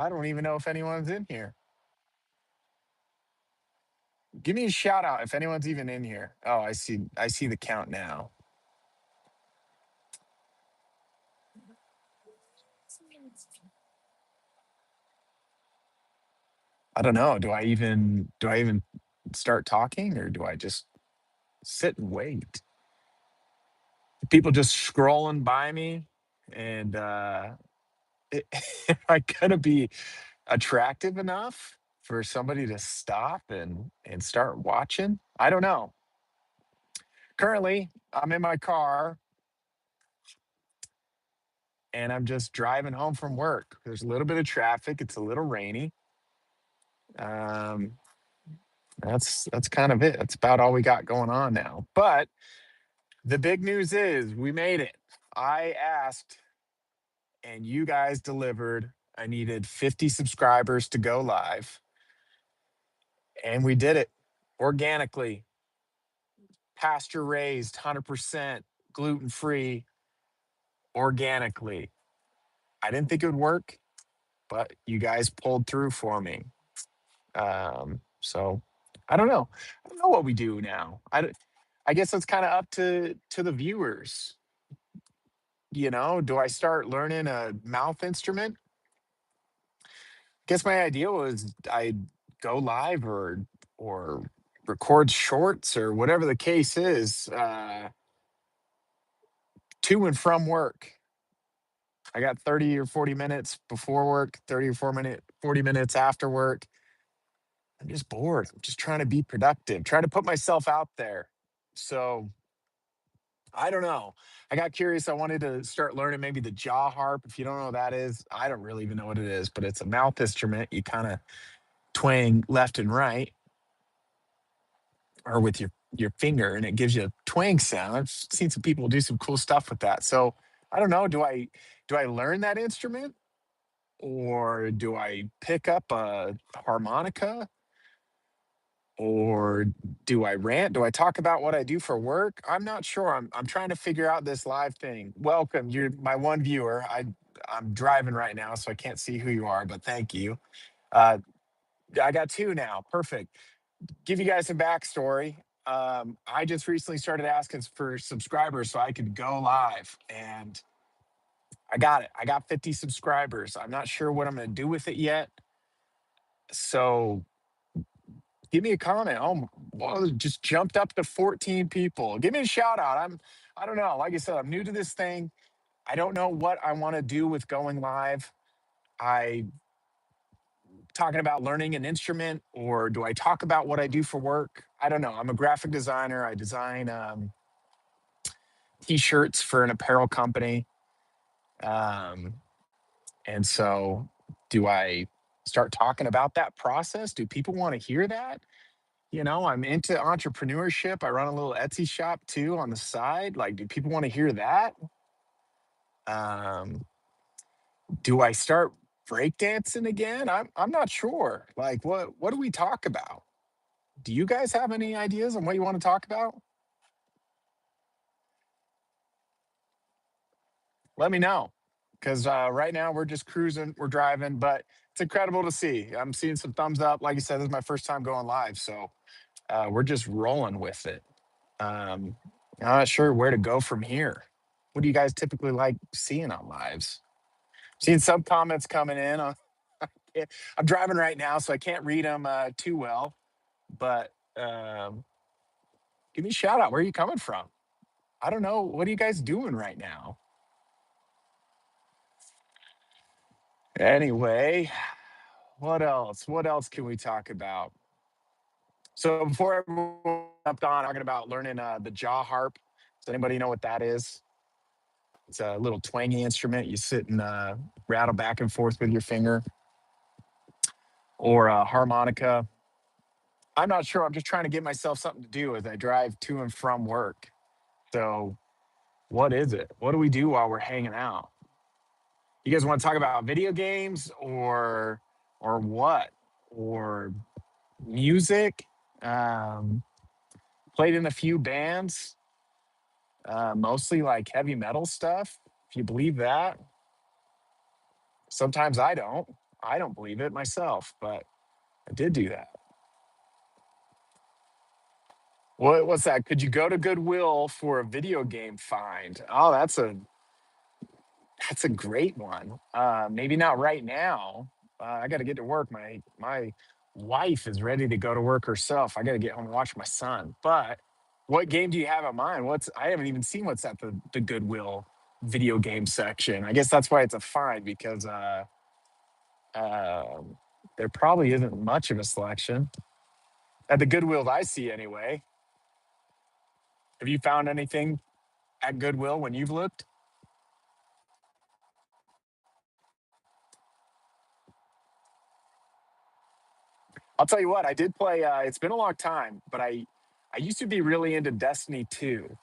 I don't even know if anyone's in here. Give me a shout out if anyone's even in here. Oh, I see the count now. I don't know. Do I even start talking or do I just sit and wait? People just scrolling by me and am I gonna be attractive enough for somebody to stop and start watching? I don't know. Currently, I'm in my car and I'm just driving home from work. There's a little bit of traffic. It's a little rainy. Um, that's kind of it. That's about all we got going on now. But the big news is we made it. I asked and you guys delivered. I needed 50 subscribers to go live, and we did it organically, pasture raised, 100% gluten free, organically. I didn't think it would work, but you guys pulled through for me. So I don't know. I don't know what we do now. I guess it's kind of up to the viewers. Do I start learning a mouth instrument? Guess my idea was I go live or record shorts or whatever the case is, to and from work. I got 30 or 40 minutes before work, 30 or 40 minutes after work. I'm just bored. I'm just trying to be productive, trying to put myself out there. So I don't know. I got curious. I wanted to start learning maybe the jaw harp. If you don't know what that is, I don't really even know what it is, but it's a mouth instrument. You kind of twang left and right or with your finger and it gives you a twang sound. I've seen some people do some cool stuff with that. So I don't know. Do I learn that instrument or do I pick up a harmonica or do I rant? Do I talk about what I do for work? I'm not sure. I'm trying to figure out this live thing. Welcome. You're my one viewer. I'm driving right now, so I can't see who you are, but thank you. Uh, I got two now. Perfect. Give you guys some backstory. I just recently started asking for subscribers so I could go live, and I got it. I got 50 subscribers. I'm not sure what I'm going to do with it yet. So give me a comment. Oh, well, it just jumped up to 14 people. Give me a shout out. I don't know. Like I said, I'm new to this thing. I don't know what I want to do with going live. I talking about learning an instrument or do I talk about what I do for work? I don't know. I'm a graphic designer. I design t-shirts for an apparel company. Um, and so do I start talking about that process? Do people want to hear that? I'm into entrepreneurship. I run a little Etsy shop too on the side. Like, do people want to hear that? Um, do I start breakdancing again? I'm not sure. Like, what do we talk about? Do you guys have any ideas on what you want to talk about? Let me know. Because right now we're just cruising, we're driving, but it's incredible to see. I'm seeing some thumbs up. Like you said, this is my first time going live, so we're just rolling with it. Um, I'm not sure where to go from here. What do you guys typically like seeing on lives? Seeing some comments coming in. Yeah, I'm driving right now, so I can't read them too well. But give me a shout out. Where are you coming from? I don't know. What are you guys doing right now? Anyway, what else? What else can we talk about? So before everyone jumped on talking about learning the jaw harp, does anybody know what that is? It's a little twangy instrument. You sit and rattle back and forth with your finger, or a harmonica. I'm not sure. I'm just trying to get myself something to do as I drive to and from work. So, what is it? What do we do while we're hanging out? You guys want to talk about video games or what? Or music? Um, Played in a few bands, mostly like heavy metal stuff. If you believe that, sometimes I don't. I don't believe it myself, but I did do that. What's that? Could you go to Goodwill for a video game find? Oh, that's a great one. Maybe not right now. I got to get to work. My wife is ready to go to work herself. I got to get home and watch my son. But what game do you have in mind? I haven't even seen what's at the Goodwill video game section. I guess that's why it's a find because um, there probably isn't much of a selection at the Goodwill I see anyway. Have you found anything at Goodwill when you've looked? I'll tell you what, I did play. It's been a long time, but I used to be really into Destiny 2.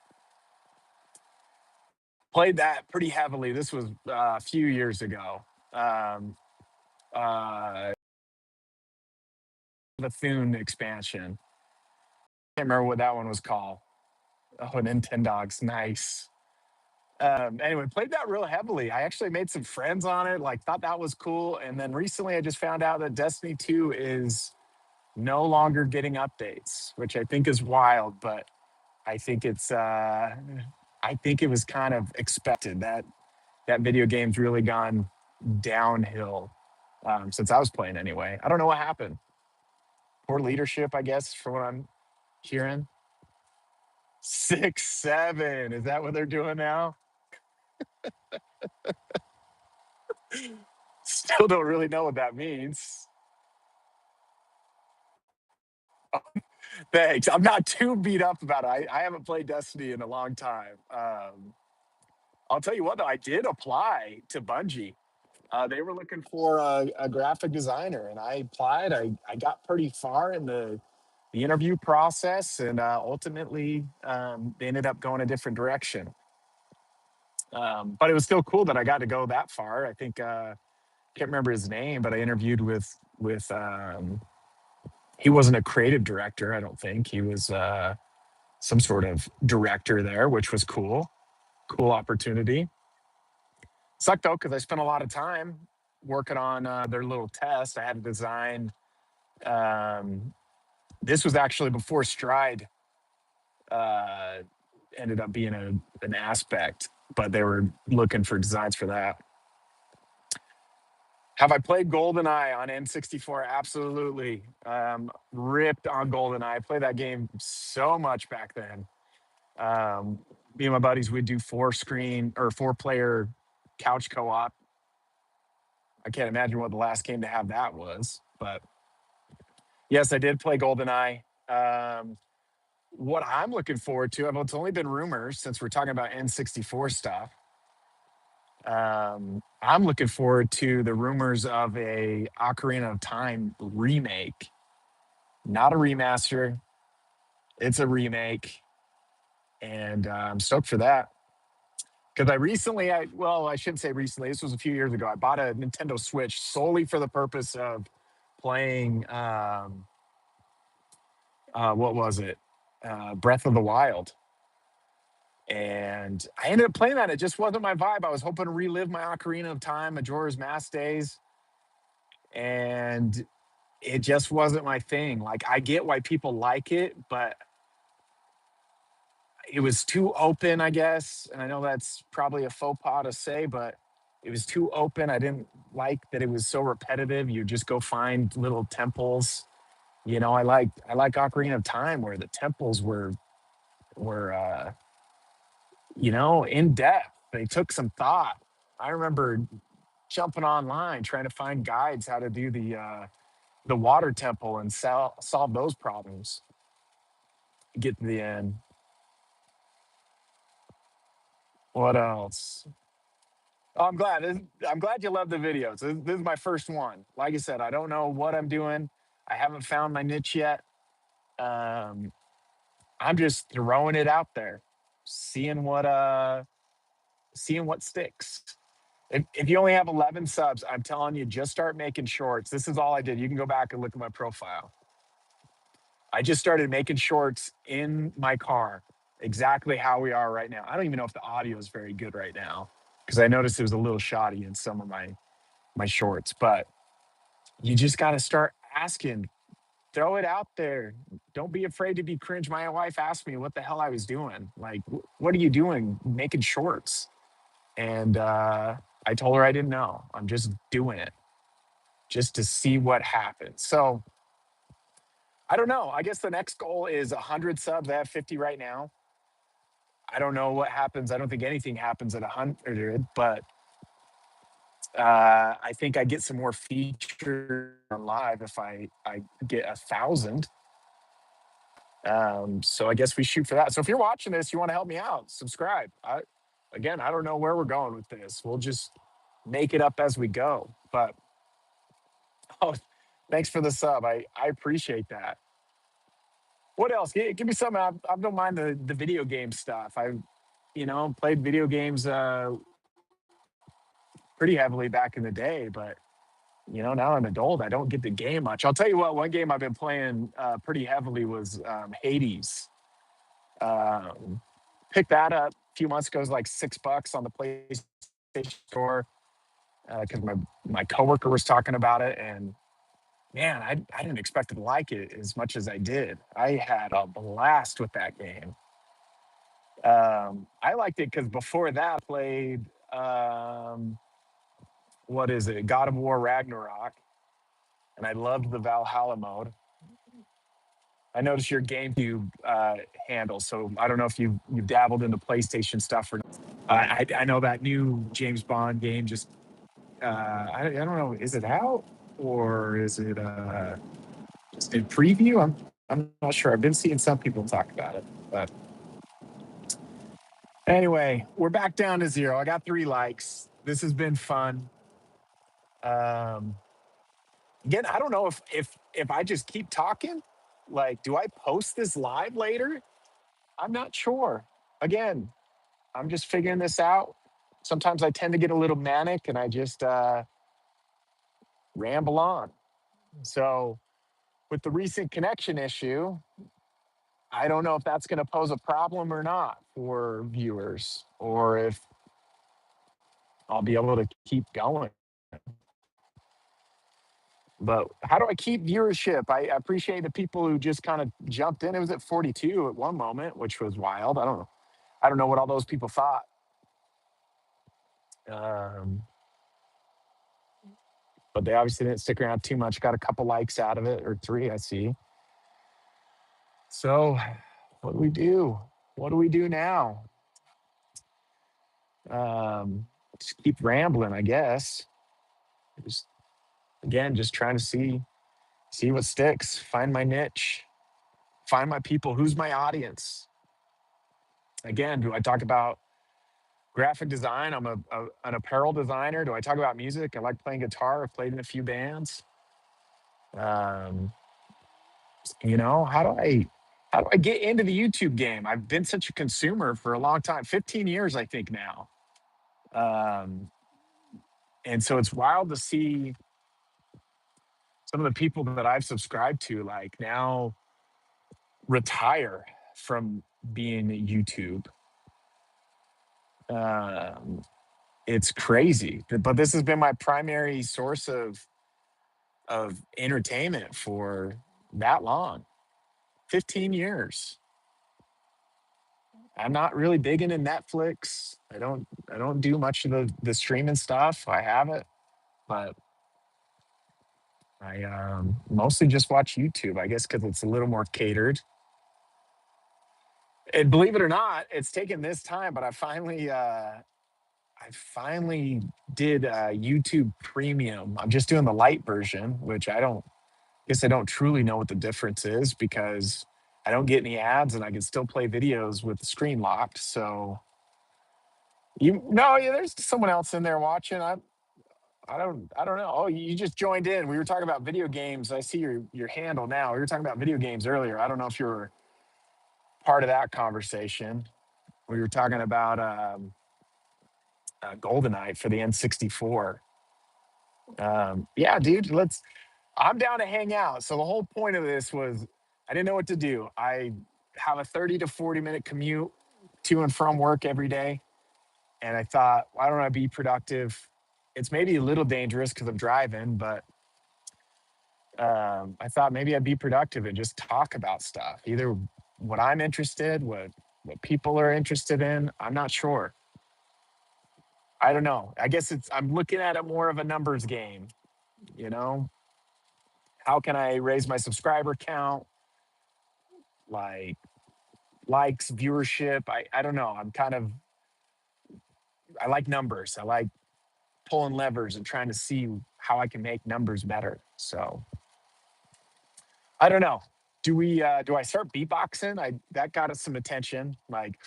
Played that pretty heavily. This was a few years ago. Um, the Thune expansion. Can't remember what that one was called. Oh, Nintendogs, nice. Anyway, played that real heavily. I actually made some friends on it. Like, thought that was cool. And then recently, I just found out that Destiny 2 is no longer getting updates, which I think is wild. But I think I think it was kind of expected that that video game's really gone downhill since I was playing anyway. I don't know what happened. Poor leadership, I guess, from what I'm hearing. 6-7. Is that what they're doing now? Still don't really know what that means. Thanks. I'm not too beat up about it. I haven't played Destiny in a long time. I'll tell you what, though, I did apply to Bungie. They were looking for a graphic designer, and I applied. I got pretty far in the interview process, and ultimately they ended up going a different direction. But it was still cool that I got to go that far. I think can't remember his name, but I interviewed with he wasn't a creative director. I don't think he was some sort of director there, which was cool. Cool opportunity. Sucked though because I spent a lot of time working on their little test. I had to design. Um, this was actually before Stride uh, ended up being an aspect, but they were looking for designs for that. Have I played GoldenEye on N64? Absolutely. Ripped on GoldenEye. I played that game so much back then. Um, Me and my buddies would do four player couch co op. I can't imagine what the last game to have that was, but yes, I did play GoldenEye. What I'm looking forward to, well, it's only been rumors since we're talking about N64 stuff. I'm looking forward to the rumors of a Ocarina of Time remake, not a remaster. It's a remake, and I'm stoked for that. Because I shouldn't say recently. This was a few years ago. I bought a Nintendo Switch solely for the purpose of playing. What was it? Breath of the Wild. And I ended up playing that. It just wasn't my vibe. I was hoping to relive my Ocarina of Time, Majora's Mask days, and it just wasn't my thing. Like, I get why people like it, but it was too open, I guess. And I know that's probably a faux pas to say, but it was too open. I didn't like that it was so repetitive. You just go find little temples. I like Ocarina of Time where the temples were in depth. They took some thought. I remember jumping online trying to find guides how to do the water temple and solve those problems. Get to the end. What else? Oh, I'm glad you love the videos. This is my first one. Like I said, I don't know what I'm doing. I haven't found my niche yet. Um, I'm just throwing it out there, seeing what sticks. If you only have 11 subs, I'm telling you, just start making shorts. This is all I did. You can go back and look at my profile. I just started making shorts in my car, exactly how we are right now. I don't even know if the audio is very good right now because I noticed it was a little shoddy in some of my shorts, but You just got to start asking, throw it out there. Don't be afraid to be cringe. My wife asked me what the hell I was doing. Like, what are you doing making shorts? And I told her I didn't know. I'm just doing it just to see what happens. So I don't know. I guess the next goal is 100 subs. I have 50 right now. I don't know what happens. I don't think anything happens at 100, but I think I get some more features on live if I get 1,000. So I guess we shoot for that. So if you're watching this, you want to help me out, subscribe. Again, I don't know where we're going with this. We'll just make it up as we go. But oh, thanks for the sub. I appreciate that. What else? Give me some. I don't mind the video game stuff. I've played video games pretty heavily back in the day, but now I'm an adult. I don't get the game much. I'll tell you what. One game I've been playing pretty heavily was Hades. Um, Picked that up a few months ago. It was like $6 on the PlayStation Store because my coworker was talking about it, and man, I didn't expect to like it as much as I did. I had a blast with that game. I liked it because before that, I played what is it, God of War Ragnarok, and I loved the Valhalla mode. I noticed your GameCube handle, so I don't know if you've dabbled into PlayStation stuff or. I know that new James Bond game just I don't know, is it out or is it just in preview? I'm not sure. I've been seeing some people talk about it, but anyway, we're back down to zero. I got 3 likes. This has been fun. Um, Again, I don't know if I just keep talking. Like, do I post this live later? I'm not sure. Again, I'm just figuring this out. Sometimes I tend to get a little manic and I just ramble on. So, with the recent connection issue, I don't know if that's going to pose a problem or not for viewers, or if I'll be able to keep going. But how do I keep viewership? I appreciate the people who just kind of jumped in. It was at 42 at one moment, which was wild. I don't know. I don't know what all those people thought. Um, but they obviously didn't stick around too much. Got a couple likes out of it, or 3, I see. So, what do we do? What do we do now? Just keep rambling, I guess. Just again, just trying to see what sticks, find my niche, find my people. Who's my audience? Again, do I talk about graphic design? I'm an apparel designer. Do I talk about music? I like playing guitar. I've played in a few bands. Um, how do I get into the YouTube game? I've been such a consumer for a long time, 15 years, I think now. Um, and so it's wild to see some of the people that I've subscribed to, like now retire from being YouTube. Um, it's crazy, but this has been my primary source of entertainment for that long, 15 years. I'm not really big into Netflix. I don't do much of the streaming stuff. I have it, but I mostly just watch YouTube, I guess, because it's a little more catered. And believe it or not, it's taken this time, but I finally did YouTube Premium. I'm just doing the light version, which I don't truly know what the difference is because I don't get any ads and I can still play videos with the screen locked. So yeah, there's someone else in there watching. I don't know. Oh, you just joined in. We were talking about video games. I see your handle now. We were talking about video games earlier. I don't know if you were part of that conversation. We were talking about GoldenEye for the N64. Yeah, dude, I'm down to hang out. So the whole point of this was I didn't know what to do. I have a 30 to 40-minute commute to and from work every day. And I thought, why don't I be productive? It's maybe a little dangerous because I'm driving, but I thought maybe I'd be productive and just talk about stuff, either what I'm interested, what people are interested in. I'm not sure. I don't know. I guess I'm looking at it more of a numbers game, you know? How can I raise my subscriber count, like likes, viewership? I don't know. I like numbers. I like pulling levers and trying to see how I can make numbers better. So I don't know. Do I start beatboxing? I That got us some attention. Like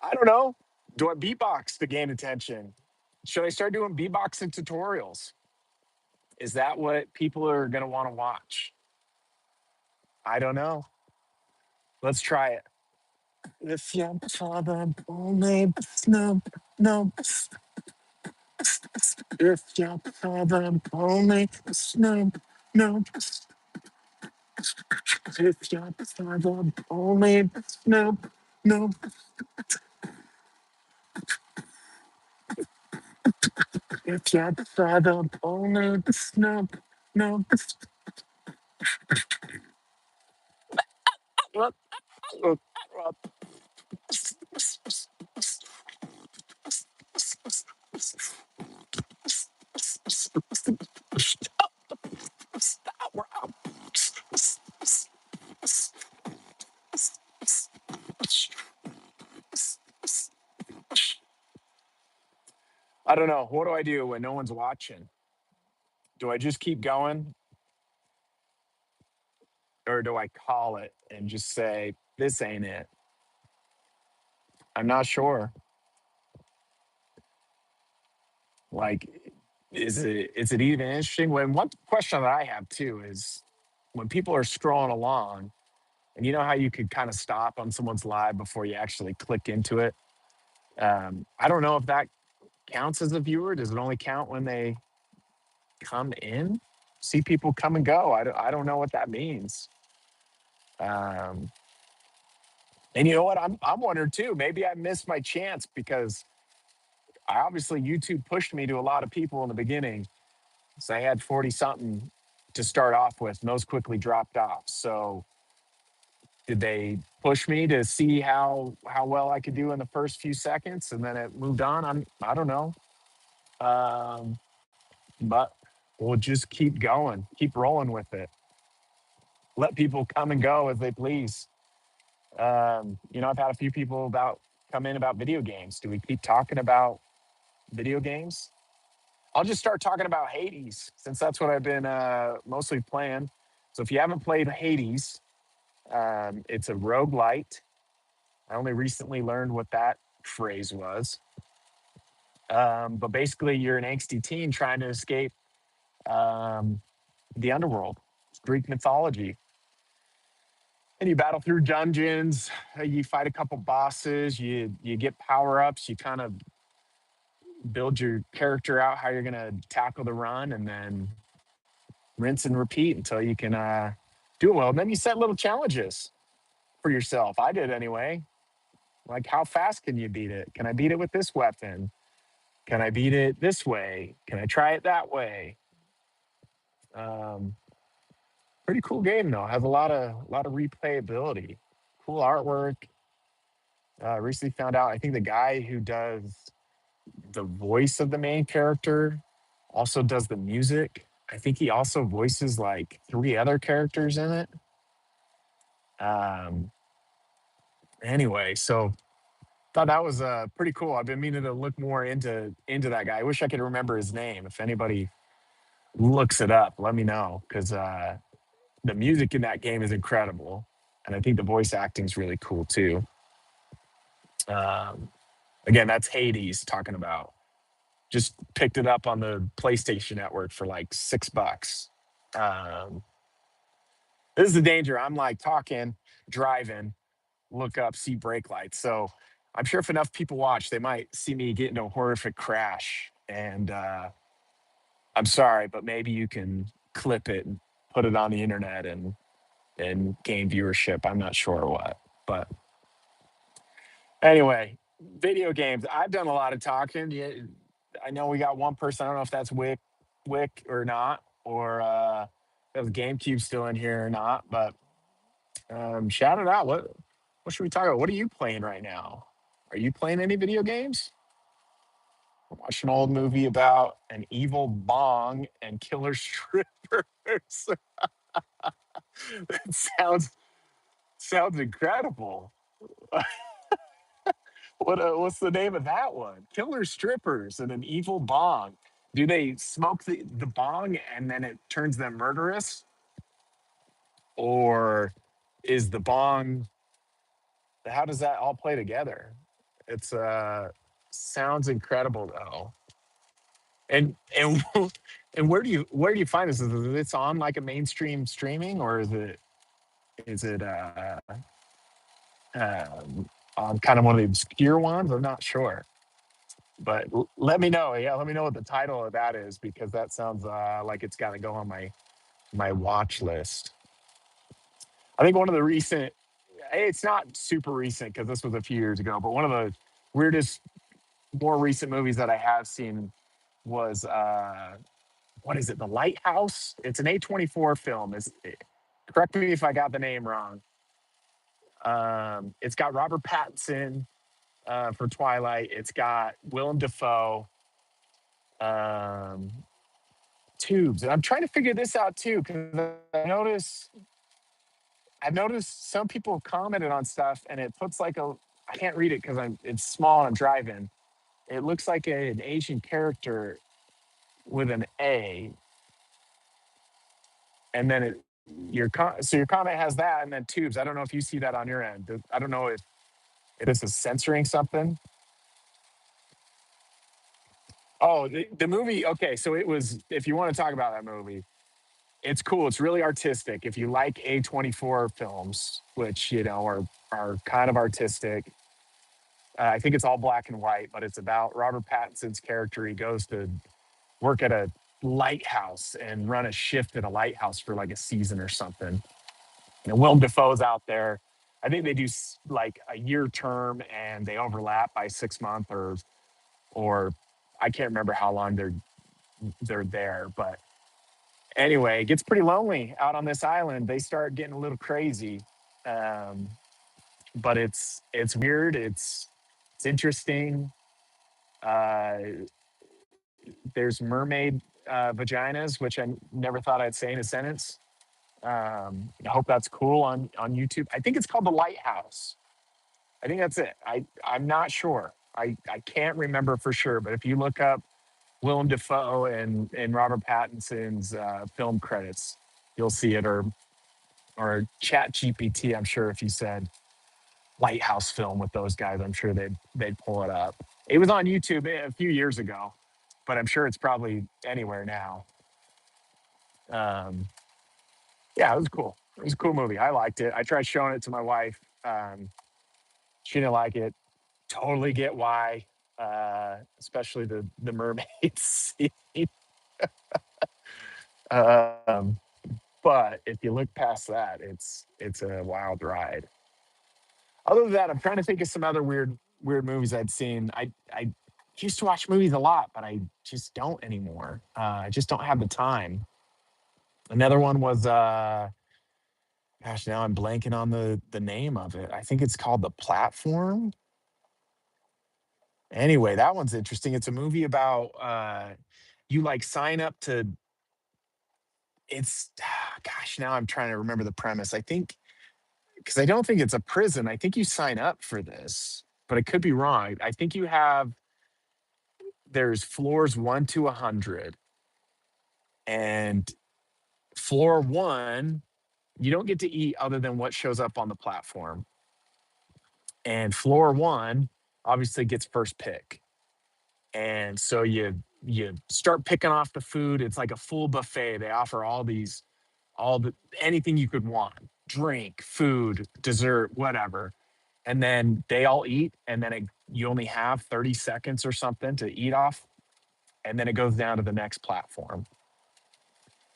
I don't know. Do I beatbox to gain attention? Should I start doing beatboxing tutorials? Is that what people are gonna want to watch? I don't know. Let's try it. If your father only no no if your father only no no if your father only no no if your father only no no I don't know. What do I do when no one's watching? Do I just keep going or do I call it and just say, this ain't it? I'm not sure. Like, is it even interesting? When one question that I have too is when people are scrolling along, and you know how you could kind of stop on someone's live before you actually click into it. I don't know if that counts as a viewer. Does it only count when they come in? See people come and go. I don't know what that means. Um, and you know what? I'm wondering too. Maybe I missed my chance because I obviously YouTube pushed me to a lot of people in the beginning. So I had 40 something to start off with, and those quickly dropped off. So did they push me to see how well I could do in the first few seconds, and then it moved on? I don't know, um, but we'll just keep going, keep rolling with it. Let people come and go as they please. I've had a few people about come in about video games. Do we keep talking about video games? I'll just start talking about Hades since that's what I've been mostly playing. So if you haven't played Hades, it's a roguelite. I only recently learned what that phrase was. But basically, you're an angsty teen trying to escape um, the underworld, Greek mythology. And you battle through dungeons. You fight a couple bosses. You get power ups. You kind of build your character out how you're gonna tackle the run, and then rinse and repeat until you can do it well. And then you set little challenges for yourself. I did anyway. Like, how fast can you beat it? Can I beat it with this weapon? Can I beat it this way? Can I try it that way? Um, Pretty cool game though. Has a lot of replayability. Cool artwork. Recently found out. I think the guy who does the voice of the main character also does the music. I think he also voices like three other characters in it. Um, anyway, so thought that was pretty cool. I've been meaning to look more into that guy. I wish I could remember his name. If anybody looks it up, let me know because the music in that game is incredible, and I think the voice acting is really cool too. Um, Again, that's Hades talking about. Just picked it up on the PlayStation Network for like $6. Um, this is the danger. I'm like talking, driving, look up, see brake lights. So I'm sure if enough people watch, they might see me get into a horrific crash. And I'm sorry, but maybe you can clip it and put it on the internet and gain viewership. I'm not sure what, but Anyway, video games. I've done a lot of talking. Yeah, I know we got one person. I don't know if that's Wick or not, or if GameCube still in here or not. But shout it out. What should we talk about? What are you playing right now? Are you playing any video games? I watched an old movie about an evil bong and killer strippers. That sounds incredible. What's the name of that one? Killer strippers and an evil bong. Do they smoke the bong and then it turns them murderous, or is the bong? How does that all play together? It's sounds incredible though. And and where do you find this? Is it on like a mainstream streaming, or is it on kind of one of the obscure ones? I'm not sure. But let me know. Yeah, let me know what the title of that is, because that sounds like it's got to go on my watch list. I think one of the recent, it's not super recent because this was a few years ago, but one of the weirdest, more recent movies that I have seen was what is it? The Lighthouse. It's an A24 film. Correct me if I got the name wrong. It's got Robert Pattinson for Twilight. It's got Willem Dafoe. Um, Tubes. And I'm trying to figure this out too, because I've noticed some people have commented on stuff and it puts like I can't read it because it's small and I'm driving. It looks like an Asian character with an A, and then so your comment has that, and then tubes. I don't know if you see that on your end. I don't know if this is censoring something. Oh, the movie. Okay, so it was. If you want to talk about that movie, it's cool. It's really artistic. If you like A24 films, which are kind of artistic, I think it's all black and white, but it's about Robert Pattinson's character. He goes to work at a lighthouse and run a shift at a lighthouse for like a season or something. And Willem Dafoe's out there. I think they do like a year term and they overlap by 6 months, or I can't remember how long they're there, but anyway, it gets pretty lonely out on this island. They start getting a little crazy, um, but it's weird. It's interesting. Uh, there's mermaid vaginas, which I never thought I'd say in a sentence. I hope that's cool on YouTube. I think it's called The Lighthouse. I think that's it. I'm not sure. I can't remember for sure, but if you look up Willem Dafoe and Robert Pattinson's film credits, you'll see it, or Chat GPT. I'm sure if you said Lighthouse film with those guys, I'm sure they'd pull it up. It was on YouTube a few years ago, but I'm sure it's probably anywhere now. Um, yeah, it was cool. It was a cool movie. I liked it. I tried showing it to my wife. She didn't like it. Totally get why, especially the mermaid scene. Um, but if you look past that, it's a wild ride. Other than that, I'm trying to think of some other weird movies I'd seen. I used to watch movies a lot, but I just don't anymore. I just don't have the time. Another one was gosh, now I'm blanking on the name of it. I think it's called The Platform. Anyway, that one's interesting. It's a movie about you like sign up to it's gosh, now I'm trying to remember the premise. I think because I don't think it's a prison. I think you sign up for this, but it could be wrong. I think there's floors 1 to 100, and floor 1 you don't get to eat other than what shows up on the platform. And floor 1 obviously gets first pick. And so you start picking off the food. It's like a full buffet. They offer all the anything you could want: drink, food, dessert, whatever. And then they all eat, and then you only have 30 seconds or something to eat off, and then it goes down to the next platform,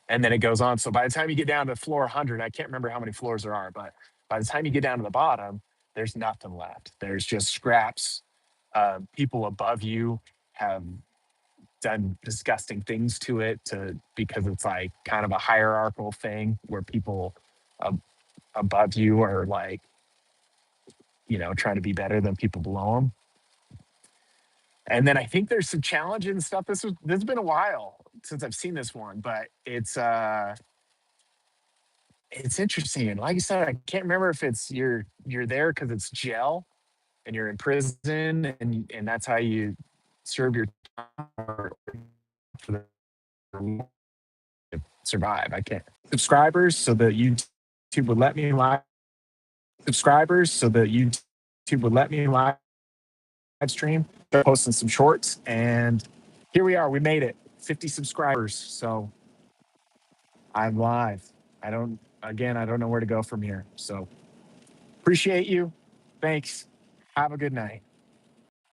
and then it goes on. So by the time you get down to floor 100, I can't remember how many floors there are, but by the time you get down to the bottom, there's nothing left. There's just scraps. People above you have done disgusting things to it to because it's like kind of a hierarchical thing where people ab- above you are like, trying to be better than people below them. And then I think there's some challenging stuff. This has been a while since I've seen this one, but it's interesting. And like I said, I can't remember if it's you're there because it's jail and you're in prison and that's how you serve your time or for the survive. I can't subscribers so that YouTube would let me live subscribers so that YouTube would let me live stream. They're posting some shorts and here we are. We made it. 50 subscribers. So I'm live. I don't know where to go from here. So appreciate you. Thanks. Have a good night.